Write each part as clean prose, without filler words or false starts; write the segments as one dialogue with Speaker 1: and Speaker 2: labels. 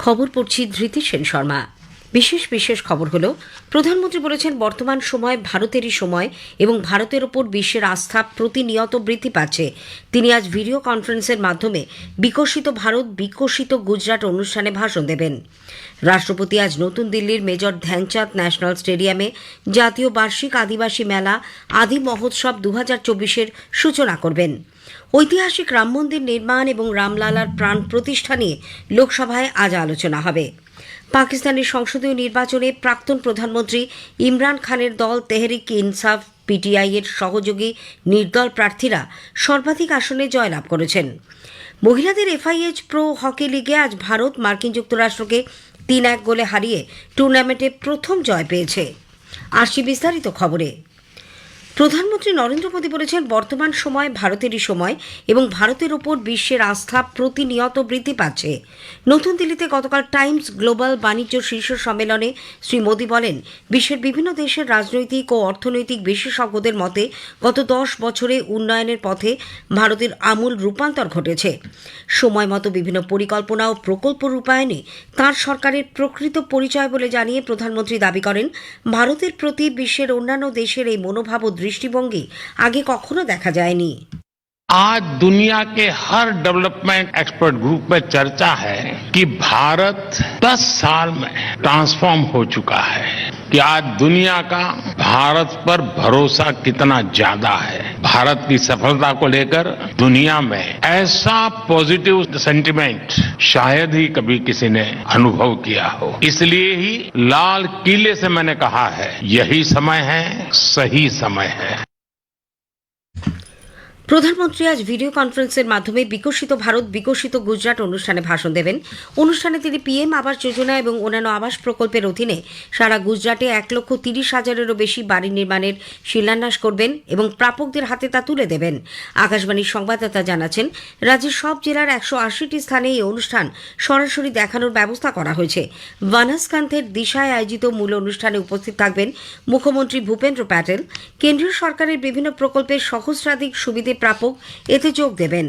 Speaker 1: খবর পড়ছি ধৃতি সেন শর্মা। বিশেষ খবর হলো, প্রধানমন্ত্রী বলেছেন বর্তমান সময় ভারতেরই সময় এবং ভারতের ওপর বিশ্বের আস্থা প্রতিনিয়ত বৃদ্ধি পাচ্ছে। তিনি আজ ভিডিও কনফারেন্সের মাধ্যমে বিকশিত ভারত বিকশিত গুজরাট অনুষ্ঠানে ভাষণ দেবেন। রাষ্ট্রপতি আজ নতুন দিল্লির মেজর ধ্যানচাঁদ ন্যাশনাল স্টেডিয়ামে জাতীয় বার্ষিক আদিবাসী মেলা আদি মহোৎসব 2024-এর সূচনা করবেন। ঐতিহাসিক রাম মন্দির নির্মাণ এবং রামলালার প্রাণ প্রতিষ্ঠা নিয়ে লোকসভায় আজ আলোচনা হবে। পাকিস্তানের সংসদীয় নির্বাচনে প্রাক্তন প্রধানমন্ত্রী ইমরান খানের দল তেহরিক ইনসাফ পিটিআই এর সহযোগী নির্দল প্রার্থীরা সর্বাধিক আসনে জয়লাভ করেছেন। মহিলাদের এফআইএইচ প্রো হকি লিগে আজ ভারত মার্কিন যুক্তরাষ্ট্রকে 3-1 গোলে হারিয়ে টুর্নামেন্টে প্রথম জয় পেয়েছে। আসছি বিস্তারিত খবরে। প্রধানমন্ত্রী নরেন্দ্র মোদী বলেছেন বর্তমান সময় ভারতেরই সময় এবং ভারতের ওপর বিশ্বের আস্থা প্রতিনিয়ত বৃদ্ধি পাচ্ছে। নতুন দিল্লিতে গতকাল টাইমস গ্লোবাল বাণিজ্য শীর্ষ সম্মেলনে শ্রী মোদী বলেন, বিশ্বের বিভিন্ন দেশের রাজনৈতিক ও অর্থনৈতিক বিশেষজ্ঞদের মতে গত 10 বছরে উন্নয়নের পথে ভারতের আমূল রূপান্তর ঘটেছে। সময় মতো বিভিন্ন পরিকল্পনা ও প্রকল্প রূপায়ণে তাঁর সরকারের প্রকৃত পরিচয় বলে জানিয়ে প্রধানমন্ত্রী দাবি করেন, ভারতের প্রতি বিশ্বের অন্যান্য দেশের এই মনোভাব ও দৃষ্টিভঙ্গি আগে কখনো দেখা যায়নি।
Speaker 2: आज दुनिया के हर डेवलपमेंट एक्सपर्ट ग्रुप में चर्चा है कि भारत 10 साल में ट्रांसफॉर्म हो चुका है, कि आज दुनिया का भारत पर भरोसा कितना ज्यादा है। भारत की सफलता को लेकर दुनिया में ऐसा पॉजिटिव सेंटिमेंट शायद ही कभी किसी ने अनुभव किया हो। इसलिए ही लाल किले से मैंने कहा है, यही समय है, सही समय है।
Speaker 1: প্রধানমন্ত্রী আজ ভিডিও কনফারেন্সের মাধ্যমে বিকশিত ভারত বিকশিত গুজরাট অনুষ্ঠানে ভাষণ দেবেন। অনুষ্ঠানে তিনি পিএম আবাস যোজনা এবং অন্যান্য আবাস প্রকল্পের অধীনে সারা গুজরাটে 1,30,000-এরও বেশি বাড়ি নির্মাণের শিলান্যাস করবেন এবং প্রাপকদের হাতে তা তুলে দেবেন। আকাশবাণীর সংবাদদাতা জানাচ্ছেন, রাজ্যের সব জেলার 180টি স্থানে এই অনুষ্ঠান সরাসরি দেখানোর ব্যবস্থা করা হয়েছে। বানাসকান্থের দিশায় আয়োজিত মূল অনুষ্ঠানে উপস্থিত থাকবেন মুখ্যমন্ত্রী ভূপেন্দ্র প্যাটেল। কেন্দ্রীয় সরকারের বিভিন্ন প্রকল্পের সহস্রাধিক সুবিধা প্রাপক এতে যোগ দেবেন।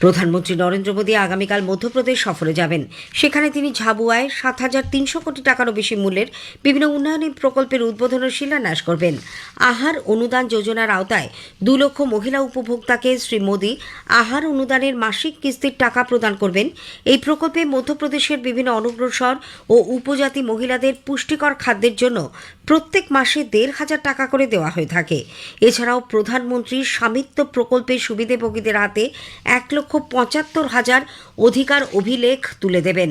Speaker 1: প্রধানমন্ত্রী নরেন্দ্র মোদী আগামীকাল মধ্যপ্রদেশ সফরে যাবেন। সেখানে তিনি ঝাবুয়ায় 7,300 কোটি টাকারও বেশি মূল্যের বিভিন্ন উন্নয়নী প্রকল্পের উদ্বোধন ও শিলান্যাস করবেন। আহার অনুদান যোজনার আওতায় 2 লক্ষ মহিলা উপভোক্তাকে শ্রী মোদী আহার অনুদানের মাসিক কিস্তির টাকা প্রদান করবেন। এই প্রকল্পে মধ্যপ্রদেশের বিভিন্ন অনগ্রসর ও উপজাতি মহিলাদের পুষ্টিকর খাদ্যের জন্য প্রত্যেক মাসে 1,500 টাকা করে দেওয়া হয়ে থাকে। এছাড়াও প্রধানমন্ত্রীর স্বামিত্ব প্রকল্পের সুবিধাভোগীদের হাতে 1,75,000 অধিকার অভিলেখ তুলে দেবেন।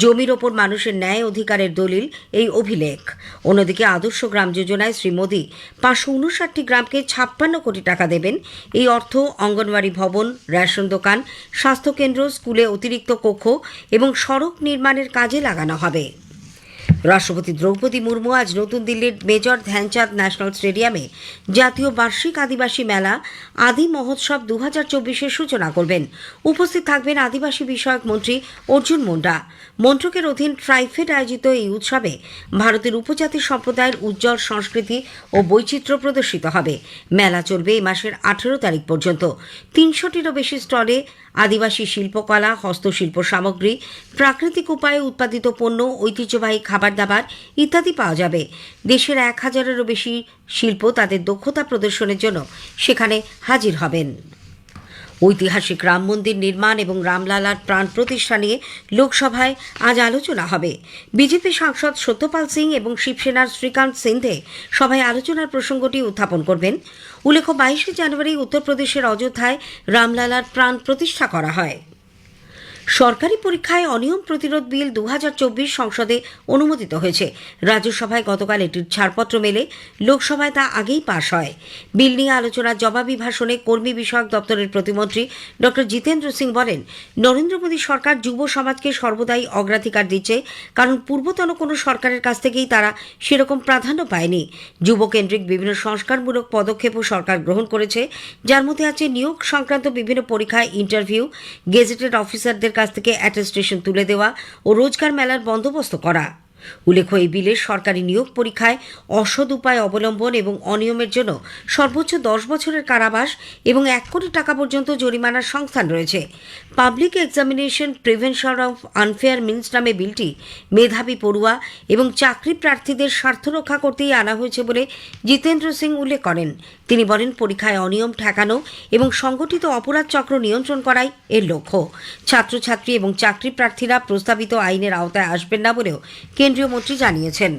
Speaker 1: জমির ওপর মানুষের ন্যায় অধিকারের দলিল এই অভিলেখ। অন্যদিকে আদর্শ গ্রাম যোজনায় শ্রী মোদী 559টি গ্রামকে 56 কোটি টাকা দেবেন। এই অর্থ অঙ্গনওয়াড়ি ভবন, রেশন দোকান, স্বাস্থ্যকেন্দ্র, স্কুলে অতিরিক্ত কক্ষ এবং সড়ক নির্মাণের কাজে লাগানো হবে। রাষ্ট্রপতি দ্রৌপদী মুর্মু আজ নতুন দিল্লির মেজর ধ্যানচাঁদ ন্যাশনাল স্টেডিয়ামে জাতীয় বার্ষিক আদিবাসী মেলা আদি মহোৎসব 2024-এর সূচনা করবেন। উপস্থিত থাকবেন আদিবাসী বিষয়ক মন্ত্রী অর্জুন মুন্ডা। মন্ত্রকের অধীন ট্রাইফেড আয়োজিত এই উৎসবে ভারতের উপজাতি সম্প্রদায়ের উজ্জ্বল সংস্কৃতি ও বৈচিত্র্য প্রদর্শিত হবে। মেলা চলবে এই মাসের 18 তারিখ পর্যন্ত। 300টিরও বেশি স্টলে আদিবাসী শিল্পকলা, হস্তশিল্প সামগ্রী, প্রাকৃতিক উপায়ে উৎপাদিত পণ্য, ঐতিহ্যবাহী খাবার দাবার ইত্যাদি পাওয়া যাবে। দেশের 1,000-এরও বেশি শিল্প তাদের দক্ষতা প্রদর্শনের জন্য সেখানে হাজির হবেন। ঐতিহাসিক রাম মন্দির নির্মাণ এবং রামলালার প্রাণ প্রতিষ্ঠা নিয়ে লোকসভায় আজ আলোচনা হবে। বিজেপি সাংসদ সত্যপাল সিং এবং শিবসেনার শ্রীকান্ত সিন্ধে সভায় আলোচনার প্রসঙ্গটি উত্থাপন করবেন। উল্লেখ্য, 22শে জানুয়ারি উত্তরপ্রদেশের অযোধ্যায় রামলালার প্রাণ প্রতিষ্ঠা করা হয়। সরকারি পরীক্ষায় অনিয়ম প্রতিরোধ বিল 2024 সংসদে অনুমোদিত হয়েছে। রাজ্যসভায় গতকাল এটির ছাড়পত্র মেলে লোকসভায় তা আগেই পাশ হয়। বিল নিয়ে আলোচনার জবাবি ভাষণে কর্মী বিষয়ক দপ্তরের প্রতিমন্ত্রী ডক্টর জিতেন্দ্র সিং বলেন, নরেন্দ্র মোদী সরকার যুব সমাজকে সর্বদাই অগ্রাধিকার দিচ্ছে, কারণ পূর্বতন কোনো সরকারের কাছ থেকেই তারা সেরকম প্রাধান্য পায়নি। যুবকেন্দ্রিক বিভিন্ন সংস্কারমূলক পদক্ষেপও সরকার গ্রহণ করেছে, যার মধ্যে আছে নিয়োগ সংক্রান্ত বিভিন্ন পরীক্ষায় ইন্টারভিউ, গেজেটেড অফিসারদের কাছ থেকে অ্যাটেস্টেশন তুলে দেওয়া ও রোজগার মেলার বন্দোবস্ত করা। উল্লেখ্য, এই বিলে সরকারি নিয়োগ পরীক্ষায় অসৎ উপায় অবলম্বন এবং অনিয়মের জন্য সর্বোচ্চ 10 বছরের কারাবাস এবং 1 কোটি টাকা পর্যন্ত জরিমানার সংস্থান রয়েছে। Public examination prevention of unfair means নামে বিলটি মেধাবী পড়ুয়া এবং চাকরি প্রার্থীদের স্বার্থ রক্ষা করতেই আনা হয়েছে বলে জিতেন্দ্র সিং উল্লেখ করেন। তিনি বলেন, পরীক্ষায় অনিয়ম ঠেকানো এবং সংগঠিত অপরাধ চক্র নিয়ন্ত্রণ করাই এর লক্ষ্য। ছাত্রছাত্রী এবং চাকরি প্রার্থীরা প্রস্তাবিত আইনের আওতায় আসবেন না বলেও কেন্দ্রীয় মন্ত্রী জানিয়েছেন।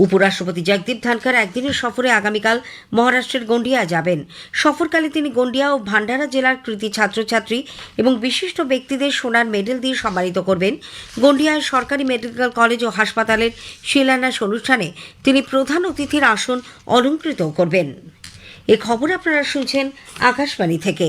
Speaker 1: উপরাষ্ট্রপতি জগদীপ ধনখড় একদিনের সফরে আগামীকাল মহারাষ্ট্রের গন্ডিয়া যাবেন। সফরকালে তিনি গন্ডিয়া ও ভান্ডারা জেলার কৃতী ছাত্রছাত্রী এবং বিশিষ্ট ব্যক্তিদের সোনার মেডেল দিয়ে সম্মানিত করবেন। গন্ডিয়ায় সরকারি মেডিকেল কলেজ ও হাসপাতালের শিলান্যাস অনুষ্ঠানে তিনি প্রধান অতিথির আসন অলঙ্কৃত করবেন। এ খবর আপনারা শুনছেন আকাশবাণী থেকে।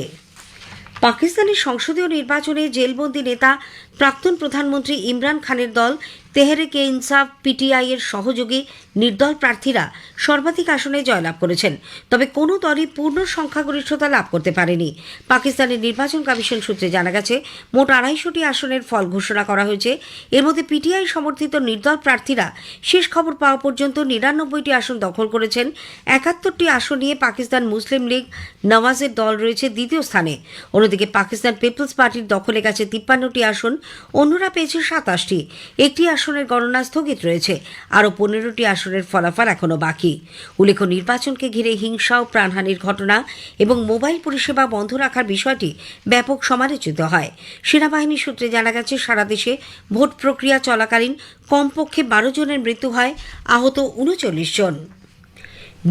Speaker 1: পাকিস্তানের সংসদীয় নির্বাচনে জেলবন্দি নেতা প্রাক্তন প্রধানমন্ত্রী ইমরান খানের দল তেহরিকে ইনসাফ পিটিআই এর সহযোগী নির্দল প্রার্থীরা সর্বাধিক আসনে জয়লাভ করেছেন। তবে কোনো দলই পূর্ণ সংখ্যাগরিষ্ঠতা লাভ করতে পারেনি। পাকিস্তানের নির্বাচন কমিশন সূত্রে জানা গেছে, মোট 250টি আসনের ফল ঘোষণা করা হয়েছে। এর মধ্যে পিটিআই সমর্থিত নির্দল প্রার্থীরা শেষ খবর পাওয়া পর্যন্ত 99টি আসন দখল করেছেন। 71টি আসন নিয়ে পাকিস্তান মুসলিম লীগ নওয়াজের দল রয়েছে দ্বিতীয় স্থানে। অন্যদিকে পাকিস্তান পিপলস পার্টির দখলে গেছে 53টি আসন, অন্যরা পেয়েছে 27টি। একটি আসনের গণনা স্থগিত রয়েছে। আরও 15টি আসনের ফলাফল এখনও বাকি। উল্লেখ্য, নির্বাচনকে ঘিরে হিংসা ও প্রাণহানির ঘটনা এবং মোবাইল পরিষেবা বন্ধ রাখার বিষয়টি ব্যাপক সমালোচিত হয়। সেনাবাহিনী সূত্রে জানা গেছে, সারা দেশে ভোট প্রক্রিয়া চলাকালীন কমপক্ষে 12 জনের মৃত্যু হয়, আহত 39 জন।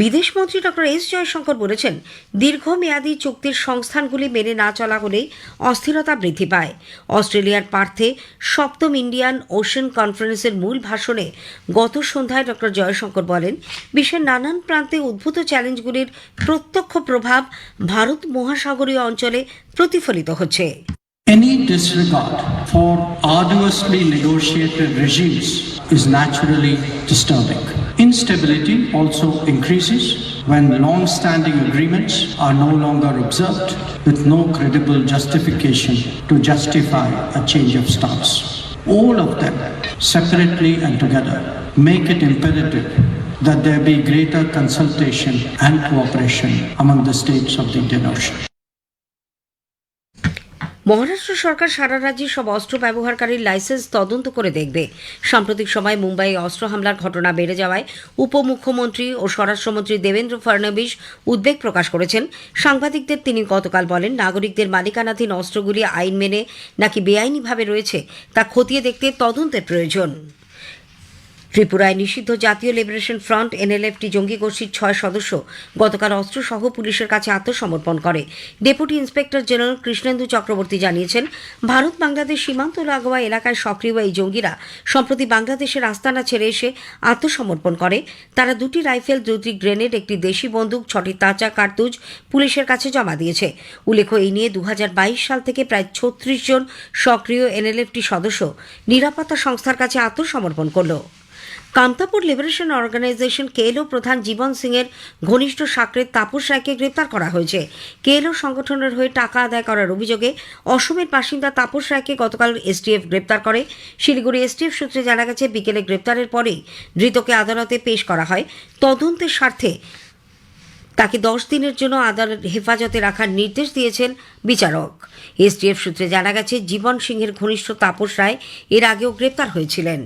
Speaker 1: বিদেশমন্ত্রী ডক্টর এস জয়শঙ্কর বলেছেন, দীর্ঘমেয়াদী চুক্তির সংস্থানগুলি মেনে না চলা হলেই অস্থিরতা বৃদ্ধি পায়। অস্ট্রেলিয়ার পার্থে 7ম ইন্ডিয়ান ওশেন কনফারেন্সের মূল ভাষণে গত সন্ধ্যায় ডক্টর জয়শঙ্কর বলেন, বিশ্বের নানান প্রান্তে উদ্ভূত চ্যালেঞ্জগুলির প্রত্যক্ষ প্রভাব ভারত মহাসাগরীয় অঞ্চলে প্রতিফলিত হচ্ছে।
Speaker 3: Any disregard for arduously negotiated regimes is naturally disturbing. Instability also increases when long-standing agreements are no longer observed with no credible justification to justify a change of stance. All of them, separately and together, make it imperative that there be greater consultation and cooperation among the states of the Indian Ocean.
Speaker 1: Maharashtra সরকার সারা রাজ্যে সব অস্ত্র ব্যবহারকারীর licence তদন্ত করে দেখবে। সাম্প্রতিক সময় মুম্বাইয়ে অস্ত্র হামলার ঘটনা বেড়ে যাওয়ায় উপমুখ্যমন্ত্রী ও স্বরাষ্ট্রমন্ত্রী দেবেন্দ্র ফডনবিস উদ্বেগ প্রকাশ করেছেন। সাংবাদিকদের তিনি গতকাল বলেন, নাগরিকদের মালিকানাধীন অস্ত্রগুলি আইন মেনে নাকি বেআইনিভাবে রয়েছে তা খতিয়ে দেখতে তদন্তের প্রয়োজন। ত্রিপুরায় নিষিদ্ধ জাতীয় লিবারেশন ফ্রন্ট এনএলএফটি জঙ্গি গোষ্ঠীর 6 সদস্য গতকাল অস্ত্রসহ পুলিশের কাছে আত্মসমর্পণ করে। Deputy inspector general Krishnendu Chakraborty জানিয়েছেন, ভারত বাংলাদেশ সীমান্ত লাগোয়া এলাকায় সক্রিয় এই জঙ্গিরা সম্প্রতি বাংলাদেশের আস্তানা ছেড়ে এসে আত্মসমর্পণ করে। তারা 2টি রাইফেল, 2টি গ্রেনেড, একটি দেশি বন্দুক, 6টি তাজা কার্তুজ পুলিশের কাছে জমা দিয়েছে। উল্লেখ্য, এই নিয়ে 2022 সাল থেকে প্রায় 36 জন সক্রিয় এনএলএফটি সদস্য নিরাপত্তা সংস্থার কাছে আত্মসমর্পণ করল। কামতাপুর লিবারেশন অর্গানাইজেশন কেএলও প্রধান জীবন সিংয়ের ঘনিষ্ঠ সাকরেদ তাপস রায়কে গ্রেপ্তার করা হয়েছে। কেএলও সংগঠনের হয়ে টাকা আদায় করার অভিযোগে অসমের বাসিন্দা তাপস রায়কে গতকাল এসটিএফ গ্রেপ্তার করে। শিলিগুড়ি এসটিএফ সূত্রে জানা গেছে, বিকেলে গ্রেপ্তারের পরেই ধৃতকে আদালতে পেশ করা হয়। তদন্তের স্বার্থে তাকে 10 দিনের জন্য আদালত হেফাজতে রাখার নির্দেশ দিয়েছেন বিচারক। এসটিএফ সূত্রে জানা গেছে, জীবন সিংহের ঘনিষ্ঠ তাপস রায় এর আগেও গ্রেপ্তার হয়েছিলেন।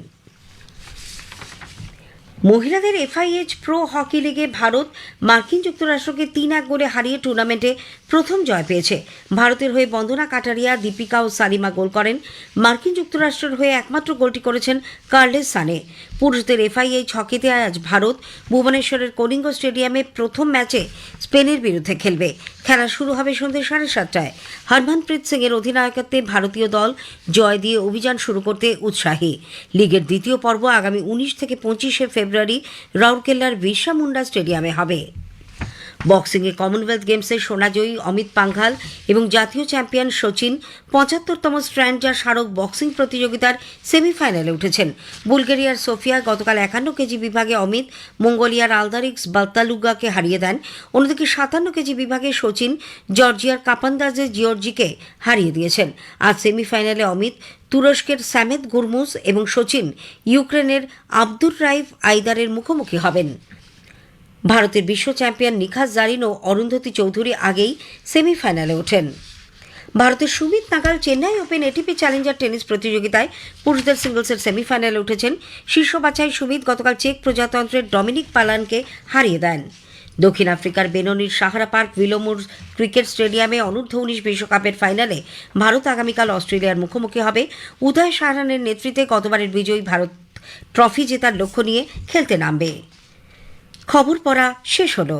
Speaker 1: মহিলাদের এফআইএইচ প্রো হকি লিগে ভারত মার্কিন যুক্তরাষ্ট্রকে 3-1 গোলে হারিয়ে টুর্নামেন্টে প্রথম জয় পেয়েছে। ভারতের হয়ে বন্দনা কাটারিয়া, দীপিকা ও সালিমা গোল করেন। মার্কিন যুক্তরাষ্ট্রের হয়ে একমাত্র গোলটি করেছেন কার্লেস সানে। পুরুষদের এফআইএইচ হকিতে আজ ভারত ভুবনেশ্বরের কলিঙ্গ স্টেডিয়ামে প্রথম ম্যাচে স্পেনের বিরুদ্ধে খেলবে। খেলা শুরু হবে সন্ধ্যে 7:30টায়। হরমনপ্রীত সিং এর অধিনায়কত্বে ভারতীয় দল জয় দিয়ে অভিযান শুরু করতে উৎসাহী। লিগের দ্বিতীয় পর্ব আগামী 19 থেকে 25 ফেব্রুয়ারি রাউরকেল্লার বিরসা মুন্ডা স্টেডিয়ামে হবে। বক্সিংয়ে কমনওয়েলথ গেমসের সোনাজয়ী অমিত পাঙ্ঘাল এবং জাতীয় চ্যাম্পিয়ন সচিন ৭৫তম স্ট্র্যান্ডজার স্মারক বক্সিং প্রতিযোগিতার সেমিফাইনালে উঠেছেন। বুলগেরিয়ার সোফিয়ায় গতকাল ৫১ কেজি বিভাগে অমিত মঙ্গোলিয়ার আলদারিক্স বালতালুগাকে হারিয়ে দেন। অন্যদিকে ৫৭ কেজি বিভাগে সচিন জর্জিয়ার কাপান্দাজে জিওর্জিকে হারিয়ে দিয়েছেন। আজ সেমিফাইনালে অমিত তুরস্কের স্যামেদ গুরমুজ এবং সচিন ইউক্রেনের আব্দুর রাইফ আইদারের মুখোমুখি হবেন। ভারতের বিশ্ব চ্যাম্পিয়ন নিখাত জারিন ও অরুন্ধতী চৌধুরী আগেই সেমিফাইনালে ওঠেন। ভারতের সুমিত নাগাল Chennai open ATP Challenger tennis প্রতিযোগিতায় পুরুষদের সিঙ্গলসের সেমিফাইনালে উঠেছেন। শীর্ষ বাছাই সুমিত গতকাল চেক প্রজাতন্ত্রের ডমিনিক পালানকে হারিয়ে দেন। দক্ষিণ আফ্রিকার বেননির সাহারা পার্ক উইলমোর ক্রিকেট স্টেডিয়ামে অনূর্ধ্ব-19 বিশ্বকাপের ফাইনালে ভারত আগামীকাল অস্ট্রেলিয়ার মুখোমুখি হবে। উদয় সাহারানের নেতৃত্বে গতবারের বিজয়ী ভারত ট্রফি জেতার লক্ষ্য নিয়ে খেলতে নামবে। খবর পড়া শেষ হলো।